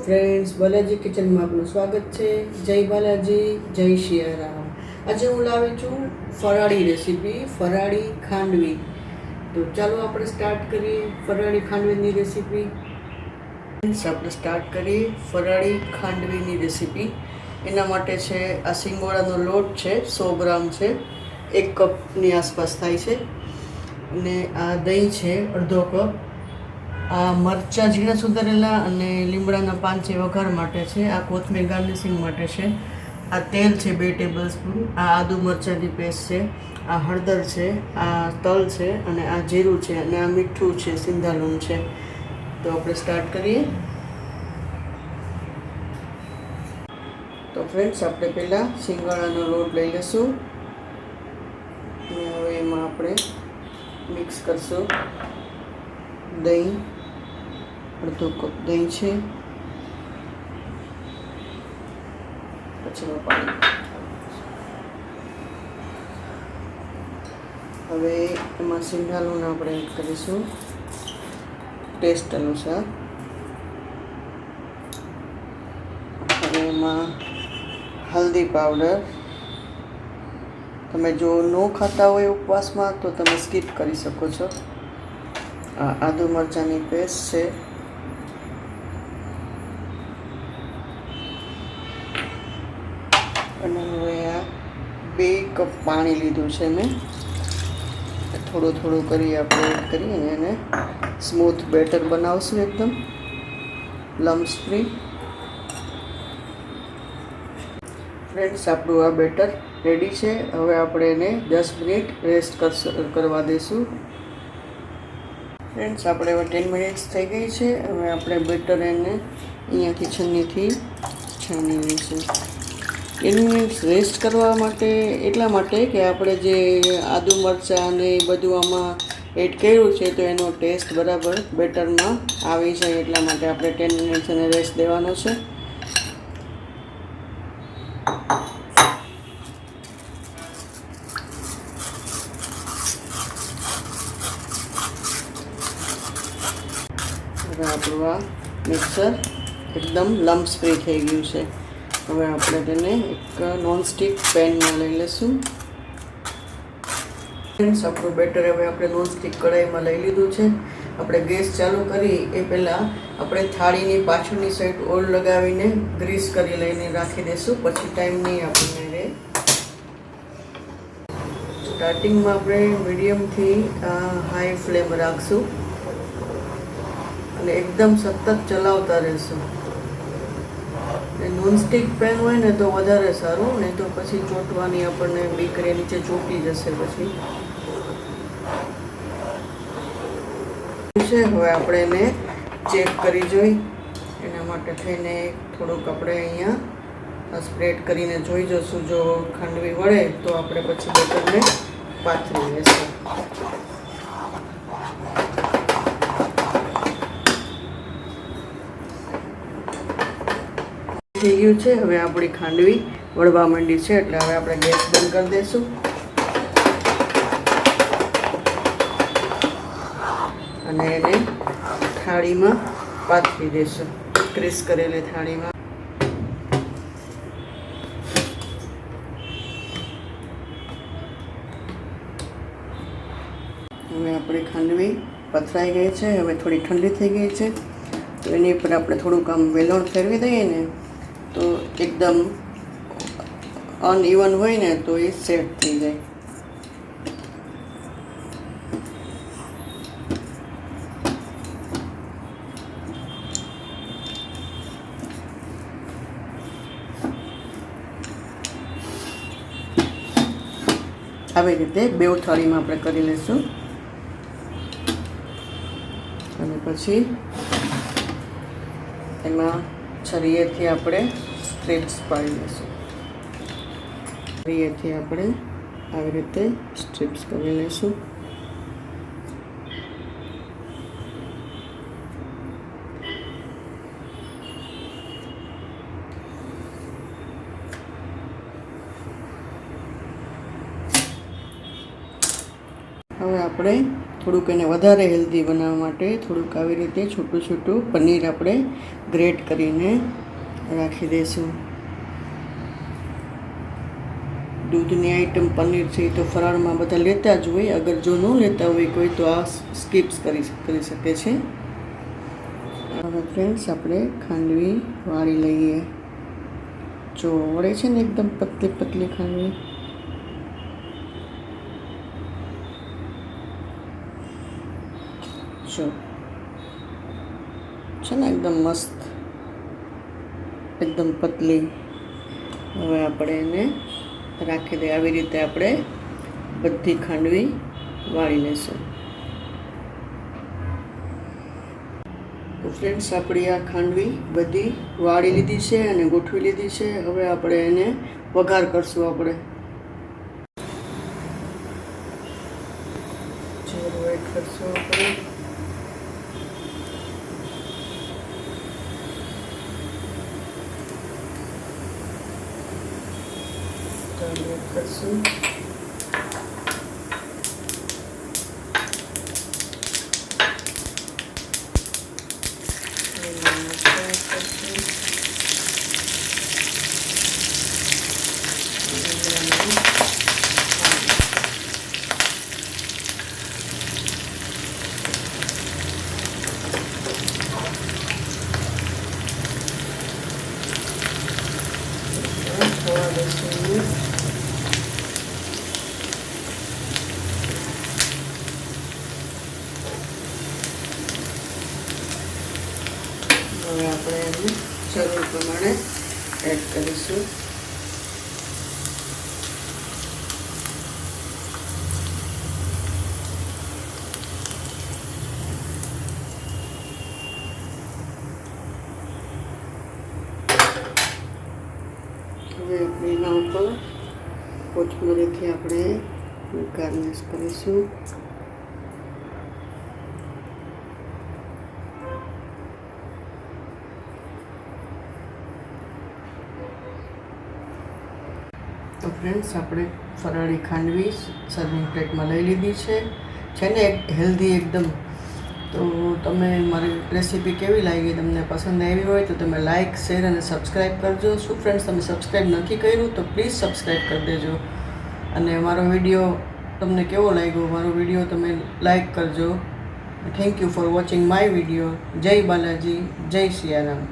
Friends, Balaji કિચનમાં આપનું સ્વાગત છે. જય બાલાજી, જય સિયારામ. આજે હું લાવી છું ફરાળી રેસીપી, ફરાળી ખાંડવી. તો ચાલો આપણે સ્ટાર્ટ કરીએ ફરાળી ખાંડવીની રેસીપી. આપણે સ્ટાર્ટ કરીએ ફરાળી ખાંડવીની રેસીપી. એના માટે છે આ સિંગોડાનો લોટ છે, 100 ગ્રામ છે, 1 કપની આસપાસ થાય છે. અને આ દહીં છે અડધો કપ. આ મરચાં ઝીણા સુધારેલા અને લીમડાના પાન છે વઘાર માટે છે. આ કોથમીર ગાર્નિશિંગ માટે છે. આ તેલ છે 2 ટેબલ સ્પૂન. આ આદુ મરચાંની પેસ્ટ છે. આ હળદર છે. આ તલ છે અને આ જીરું છે અને આ મીઠું છે, સિંધાલુણ છે. તો આપણે સ્ટાર્ટ કરીએ. તો ફ્રેન્ડ્સ, આપણે પહેલાં સિંગાણાનો લોટ લઈ લઈશું અને હવે એમાં આપણે મિક્સ કરશું. દહીં, અડધો કપ દહીં છે, પછી પાણી. હવે એમાં સિંધાલુણ આપણે એડ કરીશું ટેસ્ટ અનુસાર. હવે એમાં હલ્દી પાવડર. તમે જો ન ખાતા હોય ઉપવાસમાં તો તમે સ્કીપ કરી શકો છો. આ આદુ મરચાંની પેસ્ટ છે. અને હવે આ 2 કપ પાણી લીધું છે મેં. થોડું થોડું કરી આપણે એડ કરી અને એને સ્મૂથ બેટર બનાવશું, એકદમ લમ્સ ફ્રી. ફ્રેન્ડ્સ, આપણું આ બેટર રેડી છે. હવે આપણે એને 10 મિનિટ રેસ્ટ કરવા દઈશું. ફ્રેન્ડ્સ, આપણે હવે 10 મિનિટ્સ થઈ ગઈ છે. હવે આપણે બેટર એને અહીંયાથી છન્નીથી છાણી લઈશું. 10 મિનિટ્સ રેસ્ટ કરવા માટે એટલા માટે કે આપણે જે આદુ મરચાં અને એ બધું આમાં એડ કર્યું છે તો એનો ટેસ્ટ બરાબર બેટરમાં આવી જાય, એટલા માટે આપણે 10 મિનિટ્સ એને રેસ્ટ દેવાનો છે. હવે આપણું આ મિક્સર એકદમ લમ્સ ફ્રી થઈ ગયું છે. હવે આપણે તેને એક નોનસ્ટિક પેનમાં લઈ લઈશું. ફ્રેન્ડ્સ, આપણું બેટર હવે આપણે નોનસ્ટિક કઢાઈમાં લઈ લીધું છે. આપણે ગેસ ચાલુ કરી એ પહેલાં આપણે થાળીની પાછળની સાઈડ ઓઇલ લગાવીને ગ્રીસ કરી લઈને રાખી દઈશું. પછી ટાઈમ નહીં આપણને રહે. સ્ટાર્ટિંગમાં આપણે મીડિયમથી હાઈ ફ્લેમ રાખશું અને એકદમ સતત ચલાવતા રહેશું. નોનસ્ટિક પેન હોય ને તો વધારે સારું, નહીં તો પછી ચોંટવાની આપણને બીક રહે, નીચે ચોંટી જશે પછી. હવે આપણે એને ચેક કરી જોઈ. એના માટે થઈને થોડુંક આપણે અહીંયા સ્પ્રેડ કરીને જોઈ જશું. જો ખાંડવી વળે તો આપણે પછી બેટરને પાથરી લેશું. થઈ ગયું છે. હવે આપણી ખાંડવી વળવા માંડી છે, એટલે હવે આપણે ગેસ બંધ કરી દઈશું અને એને થાળીમાં પાથરી દઈશું, ક્રીસ કરેલી થાળીમાં. હવે આપણી ખાંડવી પથરાઈ ગઈ છે. હવે થોડી ઠંડી થઈ ગઈ છે તો એની ઉપર આપણે થોડુંક આમ વેલણ ફેરવી દઈએ ને તો એકદમ અનઇવન હોય ને તો એ સેટ થઈ જાય. આવી રીતે 2 થાળીમાં આપણે કરી લઈશું અને પછી એમાં છરીએથી આપણે સ્ટ્રીપ્સ પાડી લઈશું. છરીએથી આપણે આવી રીતે સ્ટ્રીપ્સ કરી લઈશું. હવે આપણે થોડુંક એને વધારે હેલ્ધી બનાવવા માટે થોડુંક આવી રીતે છોટું છોટું પનીર આપણે ગ્રેટ કરીને રાખી દઈશું. દૂધની આઈટમ પનીર છે તો ફરાળમાં બધા લેતા જ હોય. અગર જો ન લેતા હોય કોઈ તો આ સ્કીપ્સ કરી શકે છે. હવે ફ્રેન્ડ્સ આપણે ખાંડવી વાળી લઈએ. જો વળે છે ને એકદમ પતલી પતલી ખાંડવી. જો છે ને એકદમ મસ્ત, એકદમ પતલી. હવે આપણે એને રાખી દઈએ. આવી રીતે આપણે બધી ખાંડવી વાળી લઈશું. તો ફ્રેન્ડ્સ આપણી આ ખાંડવી બધી વાળી લીધી છે અને ગોઠવી લીધી છે. હવે આપણે એને વઘાર કરશું. આપણે જીરું એડ કરશું. આપણે એડ કરશું. હવે આપણે એનું જરૂર પ્રમાણે એડ કરીશું. હવે આપણે એના ઉપર કોથમીરીથી આપણે ગાર્નિશ કરીશું. તો ફ્રેન્ડ્સ આપણે ફરાળી ખાંડવી સર્વિંગ પ્લેટમાં લઈ લીધી છે ને હેલ્ધી એકદમ. તો તમે મારી રેસીપી કેવી લાગી, તમને પસંદ આવી હોય તો તમે લાઇક, શેર અને સબસ્ક્રાઈબ કરજો. શું ફ્રેન્ડ્સ તમે સબસ્ક્રાઈબ નથી કર્યું તો પ્લીઝ સબસ્ક્રાઈબ કરી દેજો. અને મારો વિડીયો તમને કેવો લાગ્યો, મારો વિડીયો તમે લાઇક કરજો. Thank you for watching my video. જય બાલાજી, જય સિયારામ.